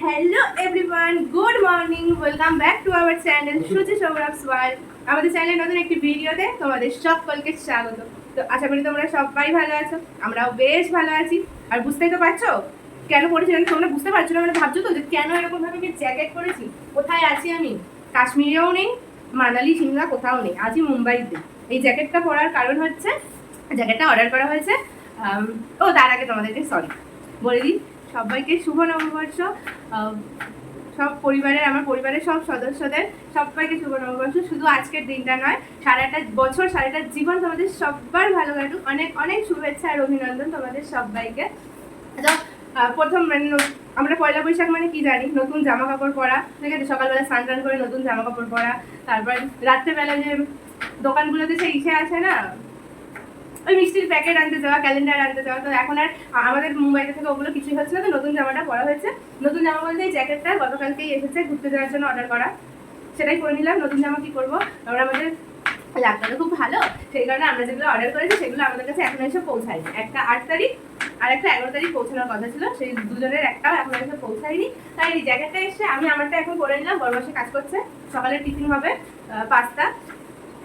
Hello everyone, good morning, welcome back to our channel Suchi Sourav's world. আমাদের চ্যানেলের নতুন একটি ভিডিওতে তোমাদের সকলকে স্বাগত। তো আশা করি তোমরা সবাই ভালো আছো, আমরাও বেশ ভালো আছি। আর বুঝতেই তো পারছো কেন পড়েছি, তোমরা বুঝতে পারছো না, মানে ভাবছো তো যে কেন এরকম ভাবে আমি জ্যাকেট পরেছি। কোথায় আছি আমি? কাশ্মীরেও নেই, মানালি সিমলা কোথাও নেই, আছি মুম্বাইতে। এই জ্যাকেটটা পরার কারণ হচ্ছে জ্যাকেটটা অর্ডার করা হয়েছে। ও তার আগে তোমাদেরকে সরি বলে দিই, সবাইকে শুভ নববর্ষ। সব পরিবারের, আমার পরিবারের সব সদস্যদের সবাইকে শুভ নববর্ষ। শুধু আজকের দিনটা নয়, সারাটা বছর, সারাটা জীবন তোমাদের সবার ভালো কাটুক। অনেক অনেক শুভেচ্ছা আর অভিনন্দন তোমাদের সবাইকে। তো প্রথম আমরা পয়লা বৈশাখ মানে কি জানি, নতুন জামা কাপড় পরা, ঠিক আছে? সকালবেলা স্নান টান করে নতুন জামা কাপড় পরা, তারপর রাত্রেবেলা যে দোকানগুলোতে সেই ইসে আছে না, ওই মিষ্টির প্যাকেট আনতে যাওয়া, ক্যালেন্ডার আনতে যাওয়া। তো এখন আর আমাদের মুম্বাইতে থেকে ওগুলো কিছুই হচ্ছে না, তো নতুন জামাটা পরা হয়েছে। নতুন জামা বলতে এই জ্যাকেটটা গতকালকেই এসেছে, ঘুরতে যাওয়ার জন্য অর্ডার করা, সেটাই পরে নিলাম। নতুন জামা কি করবো, আমরা আমাদের লাভটা খুব ভালো, সেই কারণে আমরা যেগুলো অর্ডার করেছি সেগুলো আমাদের কাছে এখনো এসে পৌঁছায়নি। একটা 8 তারিখ আর একটা 11 তারিখ পৌঁছানোর কথা ছিল, সেই দুজনের একটাও এখনো এসে পৌঁছায়নি। তাই এই জ্যাকেটটা এসে আমি আমারটা এখন পরে নিলাম। বড় মাসে কাজ করছে, সকালে টিফিন হবে পাস্তা,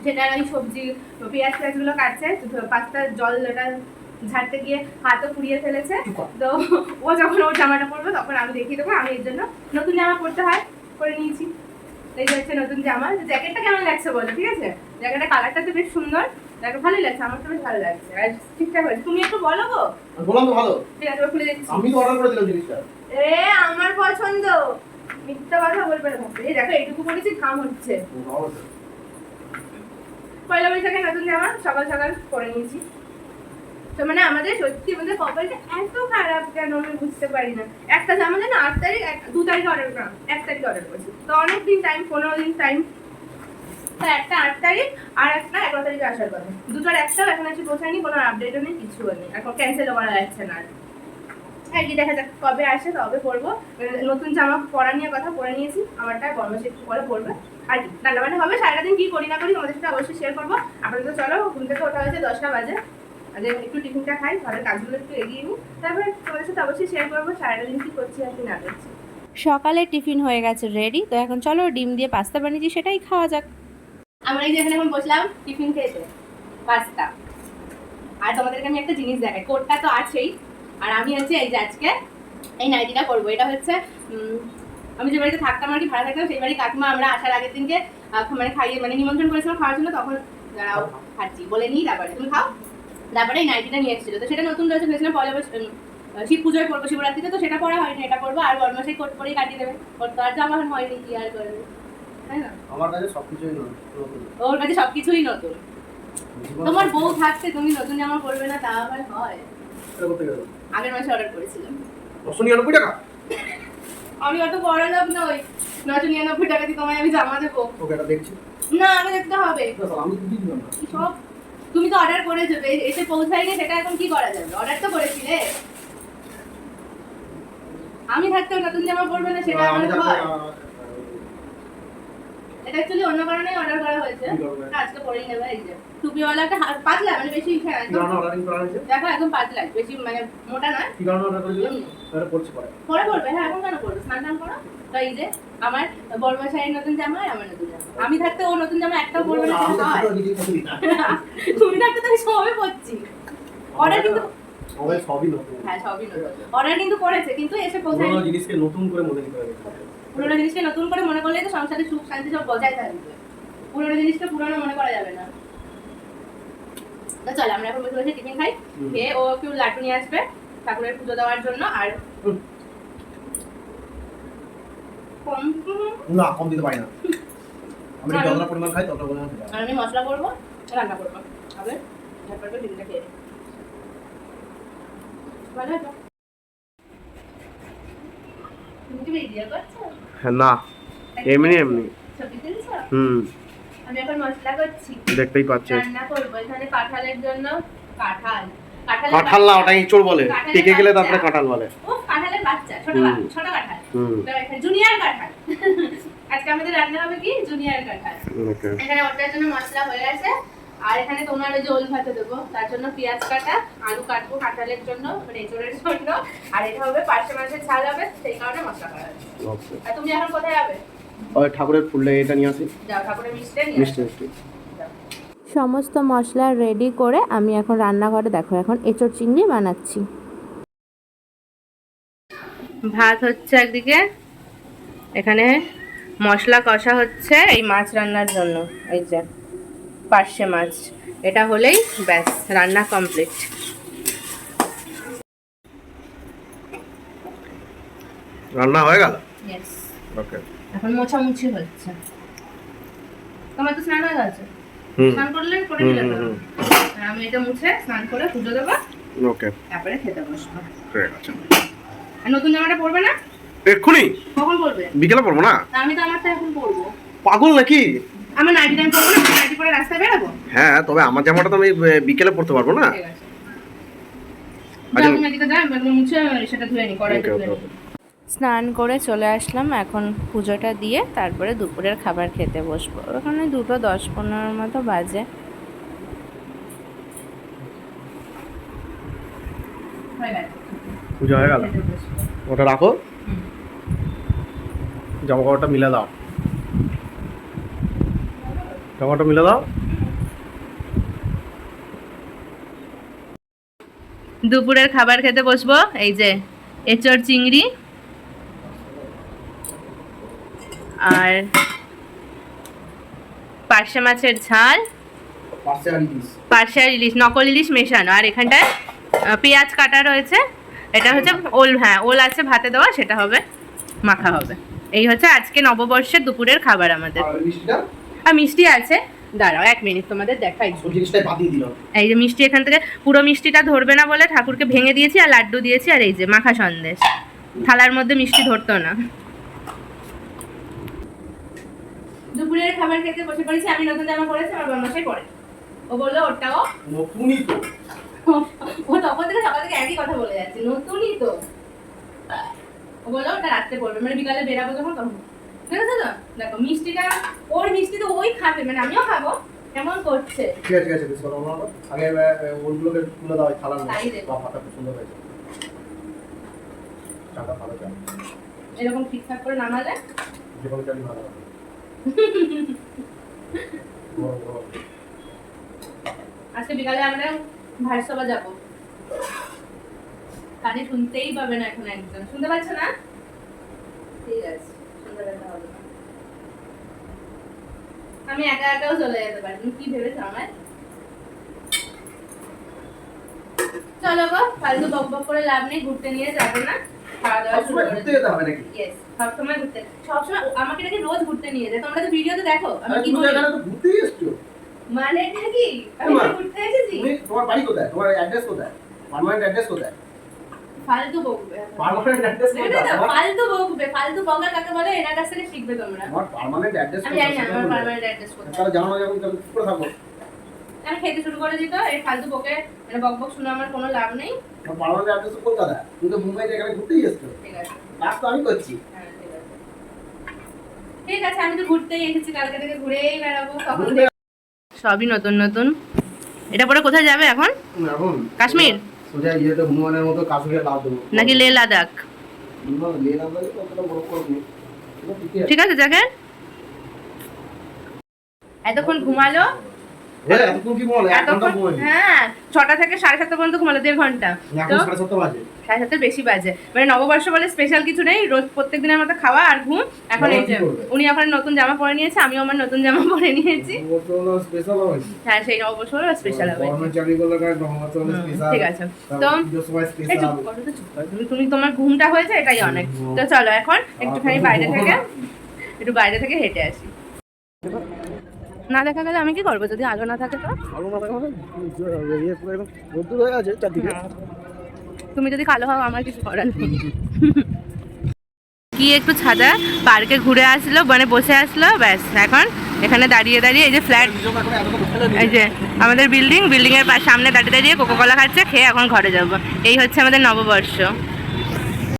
সেটা ওই সবজি পেঁয়াজ টেয়াজগুলো কাটছে, পাস্তার জল এটা ঝাড়তে গিয়ে হাতও পুড়িয়ে ফেলেছে। তো ও যখন ওর জামাটা পরবে তখন আমি দেখিয়ে দেবো। আমি এর জন্য নতুন জামা পরতে হয়, করে নিয়েছি। এই হচ্ছে নতুন জামা। জ্যাকেটটা কেমন লাগছে বলো, ঠিক আছে? জ্যাকেটের কালারটা তো বেশ সুন্দর, দেখো ভালোই লাগছে, আমার তো বেশ ভালো লাগছে আর ঠিকঠাক হয়েছে। তুমি একটু বলো গো। বললাম তো ভালো, ঠিক আছে, খুলে দিচ্ছি। আমি তো অর্ডার করে দিলাম জিনিসটা। আমার পছন্দ, মিথ্যা কথা বলবে না। এই দেখো এইটুকু পরেছি, ঘাম হচ্ছে। পয়লা বৈশাখে নতুন জামা সকাল সকাল পরে নিয়েছি। তো মানে আমাদের সত্যি আমাদের কপালটা এত খারাপ কেন আমি বুঝতে পারি না। একটা জামা যেন 8 তারিখ 2 তারিখে অর্ডার করা, 1 তারিখে অর্ডার করেছি, তো অনেক দিন টাইম, 15 দিন টাইম। তো একটা 8 তারিখ আর একটা 11 তারিখে আসার কথা, দুটোর একটাও এখন এসে পৌঁছায়নি, কোনো আপডেটও নেই, কিছু নেই, এখন ক্যান্সেলও করা যাচ্ছে না। হ্যাঁ, কি দেখা যাক কবে আসে, তবে পরবো। নতুন জামা পরা নিয়ে কথা পরে নিয়েছি, আমারটা গরমের একটু পরে পরবে। আর কি রান্না বান্না হবে, সারাটা দিন কি করি না করি তোমাদের সাথে অবশ্যই শেয়ার করবো। আপনাদের চলো, ঘুম থেকে ওঠা হয়েছে 10টা বাজে, আজ একটু টিফিনটা খাই, ঘরের কাজগুলো একটু এগিয়ে নিই, তারপরে তোমাদের সাথে অবশ্যই শেয়ার করবো সারাটা দিন কি করছি আর কি না করছি। সকালে টিফিন হয়ে গেছে রেডি, তো এখন চলো ডিম দিয়ে পাস্তা বানিয়েছি সেটাই খাওয়া যাক। আমরা এই যে এখানে এখন বসলাম টিফিন খেতে, পাস্তা। আর তোমাদেরকে আমি একটা জিনিস দেখাই, কোটটা তো আছেই, আর আমি হচ্ছে এই যে আজকে এই নাইটিটা করবো। এটা হচ্ছে আমি যে বাড়িতে থাকতাম আর কি, ভাড়া থাকতাম, সেই বাড়ি কাকিমা আমরা আসার আগের দিনকে মানে খাইয়ে, মানে নিমন্ত্রণ করেছিলাম খাওয়ার জন্য, তখন দাঁড়াও খাচ্ছি বলে নিই, তারপরে তুমি খাও। তারপরে এই নাইটিটা নিয়ে এসেছিল, তো সেটা নতুন রয়েছে, ভেবেছিলাম পয়লা শিব পুজোয় পড়বো, শিবরাত্রিতে, তো সেটা পড়া হয়নি, এটা করবো। আর বর্মাসে কোট পরেই কাটিয়ে দেবে, ওর তো আর জামা হয়নি, কি আর করবে, তাই না? আমার কাছে সবকিছুই নতুন। ওর কাছে সবকিছুই নতুন। তোমার বউ থাকতে তুমি নতুন জামা পরবে না, তা আবার হয়? আগের মাসে অর্ডার করেছিলাম 999 টাকা। আমি অত বড় লোক নই, 999 টাকা দিয়ে তোমায় আমি জামা দেবো? ওকে, এটা দেখছি না, আমি দেখতে হবে। আমি তো দিলাম না। সব তুমি তো অর্ডার করেছো, এসে পৌঁছায়নি, সেটা এখন কি করা যাবে? অর্ডার তো করেছিলে। আমি থাকতে নতুন জামা পরবে না, সেটা আমার হয়? এটা অ্যাকচুয়ালি অন্য কারণেই অর্ডার করা হয়েছে, আজকে পরেই নেবে। এই যে টুপিওয়ালাটা পাতলা, মানে বেশি অর্ডারিং করা হয়েছে, দেখো একদম পাতলা, বেশি মানে মোটা নয়। কি কারণে অর্ডার করেছিলাম? এটা পড়ছি পরে পরবে। হ্যাঁ, এখন কেন পরবে? স্নান টান করো। তো এই যে আমার বড়মশাইয়ের নতুন জামা আর আমার নতুন জামা, আমি থাকতে ও নতুন জামা একটাও পরবে না, তুমি থাকতে তো আমি সবই পরছি। অর্ডার কিন্তু সবই নতুন। হ্যাঁ, সবই নতুন। অর্ডার কিন্তু করেছে, কিন্তু এসে পৌঁছায়নি। পুরোনো জিনিসকে নতুন করে মনে নিতে হবে। পুরোনো জিনিসকে নতুন করে মনে করলে তো সংসারে সুখ শান্তি সব বজায় থাকবে। পুরোনো জিনিসকে পুরোনো মনে করা যাবে না। তো চল আমরা এখন বসে বসে টিফিন খাই, খেয়ে ও একটু লাড্ডু নিয়ে আসবে ঠাকুরের পুজো দেওয়ার জন্য। আর না, কম দিতে পারি না। আমি যতটা পরিমাণ খাই ততটা পরিমাণ খাই। আর আমি মশলা করবো, রান্না করবো, হবে ঝটপট করে টিফিনটা খেয়ে নিই। ভালো আছে? তুমি কি ভিডিও করছো? হ্যাঁ, না এমনি এমনি। ছবি তুলছো? আমি এখন মশলা করছি, দেখতেই পাচ্ছেন। রান্না করবো। এখানে কাঁঠালের জন্য কাঁঠাল না, ওটা ইঁচড় বলে, পেকে গেলে তারপরে কাঁঠাল বলে। ও কাঁঠালের বাচ্চা, ছোট ছোট কাঁঠাল, তো এখানে জুনিয়র কাঁঠাল। আজকে আমাদের রান্না হবে কি জুনিয়র কাঁঠাল। এখানে ওটার জন্য মশলা হয়ে গেছে, আর এখানে তোমার ওই যে ওল ভাতে দেবো, তার জন্য পেঁয়াজ কাটা, আলু কাটবো কাঁঠালের জন্য, মানে এঁচোড়ের জন্য, আর এটা হবে পার্শে মাছের ঝাল হবে, সেই কারণে মশলা করা হবে। ওকে আর তুমি এখন কোথায় যাবে? ওই ঠাকুরের ফুলটা এটা নিয়ে আসি, যাও ঠাকুরের মিষ্টি নিয়ে মিষ্টি আসো। মিষ্টি। যাও। সমস্ত মশলা রেডি করে আমি এখন রান্নাঘরে দেখো এখন এঁচোড় চিংড়ি বানাচ্ছি। ভাত হচ্ছে একদিকে, এখানে মশলা কষা হচ্ছে এই মাছ রান্নার জন্য। এই যে পার্শে মাছ, এটা হলেই ব্যাস রান্না কমপ্লিট। রান্না হয়ে গেল? ইয়েস, ওকে। এখন মোছামুছি হচ্ছে। তোমার তো স্নান হয়ে গেছে, হুম স্নান করলে করে হুম দিলে তো। হুম, আর আমি এটা মুছে স্নান করে পুজো দেবো, ওকে তারপরে খেতে বসবো। ঠিক আছে। আর নতুন জামাটা পরবে না? এক্ষুনি কখন পরবে? বিকেলে পড়বো না? তা আমি তো আমারটা এখন পরবো। পাগল নাকি? আমার নাইটি টাইম পরবো না, নাইটি পরে রাস্তায় বেরোবো। হ্যাঁ, তবে আমার জামাটা তো আমি বিকেলে পড়তে পারবো না। ঠিক আছে, আচ্ছা। যাও তুমি এদিকে যাও, এগুলো মুছে সেটা ধুয়ে নি, কড়াইটা ওকে ধুয়ে ওকে নি। ওকে। স্নান করে চলে আসলাম, এখন পুজোটা দিয়ে তারপরে দুপুরের খাবার খেতে বসবো। ওখানে 2:10-15 মতো বাজে। হয়ে গেছে, পূজা হয়ে গেল, খেতে বসবো। ওটা রাখো, হুম। জামা কাপড়টা মিলে দাও, জামাটা মিলে দাও। দুপুরের খাবার খেতে বসবো। এই যে এঁচোড় চিংড়ি আর পার্শে মাছের ঝাল, পার্শে আর ইলিশ, নকল ইলিশ মেশানো, আর এখানটায় পেঁয়াজ কাটা রয়েছে। এটা হচ্ছে ওল, হ্যাঁ ওল আছে ভাতে দেওয়া, সেটা হবে মাখা হবে। এই হচ্ছে আজকে নববর্ষের দুপুরের খাবার আমাদের। আর মিষ্টি আছে, দাঁড়াও 1 মিনিট তোমাদের দেখাই। এই যে মিষ্টি, এখান থেকে পুরো মিষ্টিটা ধরবে না বলে ঠাকুরকে ভেঙে দিয়েছি, আর লাড্ডু দিয়েছি, আর এই যে মাখা সন্দেশ। থালার মধ্যে মিষ্টি ধরতো না। দুপুরের খাবার খেতে বসে পড়েছি। আমি নতুন জামা পরেছি, আমার বর্মশাই পরে। ও বললো ওটাও নতুনই তো। ও তখন থেকে সকাল থেকে একই কথা বলে যাচ্ছে, নতুনই তো। ও বললো ওটা রাত্রে পড়বে, মানে বিকালে বেরাবো যখন তখন। দেখেছো তো, দেখো মিষ্টিটা, ওর মিষ্টি তো ওই খাবে, মানে আমিও খাবো, কেমন করছে। ঠিক আছে ঠিক আছে, বেশ কথা বলো না। আগে ওলগুলোকে তুলে দাও থালার তাই মধ্যে, দেবো। বাপাটা খুব সুন্দর হয়েছে, চাটা ভালো চাল, এরকম ঠিকঠাক করে নামালে যে কোনো চালই ভালো হবে। বড় বড়। আজকে বিকালে আমরা ভারসভা যাবো। কানে শুনতেই পাবে না এখন, একদম শুনতে পাচ্ছ না? ঠিক আছে, সন্ধ্যাবেলা হবে না। আমি একা একাও চলে যেতে পারি, তুমি কি ভেবেছো আমায়? চলো গো, ফালতু বক বক করে লাভ নেই, ঘুরতে নিয়ে যাবে না, খাওয়া দাওয়া শুরু করে ঘুরতে যেতে হবে নাকি? ইয়েস, সবসময় ঘুরতে, সবসময় আমাকে নাকি রোজ ঘুরতে নিয়ে যায়। তোমরা তো ভিডিওতে দেখো আমি আরে কি তুমি করি। এখানে তো ঘুরতেই এসছো। মানে এটা কি আমি মা, তো ঘুরতে এসেছি? তুমি তোমার বাড়ি কোথায়? তোমার অ্যাড্রেস কোথায়? পার্মানেন্ট অ্যাড্রেস কোথায়? ফালতু বকবে, পার্মানেন্ট অ্যাড্রেস দেখো কোথায়? তো, তোমার ফালতু বকবে, ফালতু বকা কাকে বলে এনার কাছ থেকে শিখবে তোমরা। তোমার পার্মানেন্ট অ্যাড্রেস আমি কোথায়? জানি না আমার পার্মানেন্ট অ্যাড্রেস কোথায়। তাহলে জানো না যখন তাহলে কি করে থাকবো? আমি খেতে শুরু করে দিত, এই ফালতু বকে মানে বক বক শুনে আমার কোনো লাভ নেই। তোমার পার্মানেন্ট অ্যাড্রেস তো কলকাতা, তুমি তো মুম্বাইতে এখানে ঘুরতেই এসছো। ঠিক আছে, কাজ তো আমি করছি। হ্যাঁ ঠিক আছে, ঠিক আছে, আমি তো ঘুরতেই এসেছি, কালকে থেকে ঘুরেই বেড়াবো। তখন ঘুরতে সবই নতুন নতুন। এটা পরে কোথায় যাবে এখন? এখন কাশ্মীর সোজা ইয়েতে হনুমানের মতো কাশ্মীরে লাভ দেবো নাকি লে লাদাখ? লে লাদাখে অতটা বড় করবো। ঠিক আছে জ্যাকেট। এতক্ষণ ঘুমালো, হ্যাঁ এতক্ষণ কি বল? 1 ঘন্টা এতক্ষণ, ঘুমাই। হ্যাঁ 6টা থেকে 7:30 পর্যন্ত ঘুমালো, 1.5 ঘন্টা। এখন তো 7:30 বাজে। 7:30 বেশি বাজে, মানে নববর্ষ বলে স্পেশাল কিছু নেই, রোজ প্রত্যেক দিনের মতো খাওয়া আর ঘুম। এখন এই যে কি করবে? উনি এখন নতুন জামা পরে নিয়েছে, আমিও আমার নতুন জামা পরে নিয়েছি। ওটা স্পেশাল হবে। হ্যাঁ সেই নববর্ষ হলো স্পেশাল হবে। গভর্নমেন্ট চাকরি করলে কার গভর্নমেন্ট হলে স্পেশাল। ঠিক আছে, তো পুজোর সময় এই স্পেশাল। চুপ করো তো, চুপ করো। তুমি তোমার ঘুমটা হয়েছে, এটাই অনেক। তো চলো এখন একটুখানি বাইরে থেকে হেঁটে আসি। না দেখা গেলে আমি কি করবো যদি আলো না থাকে? তো ভালো না থাকে মানে ইয়ে পুরো একদম রোদ্দুর হয়ে আছে চারদিকে। তুমি যদি কালো হও আমার কিছু করার নেই। কি একটু ছাদা পার্কে ঘুরে আসলো, মানে বসে আসলো, ব্যাস এখন এখানে দাঁড়িয়ে দাঁড়িয়ে এই যে ফ্ল্যাট, এই যে আমাদের বিল্ডিং এর সামনে দাঁড়িয়ে দাঁড়িয়ে কোকো কলা খাচ্ছে, খেয়ে এখন ঘরে যাবো। এই হচ্ছে আমাদের নববর্ষ।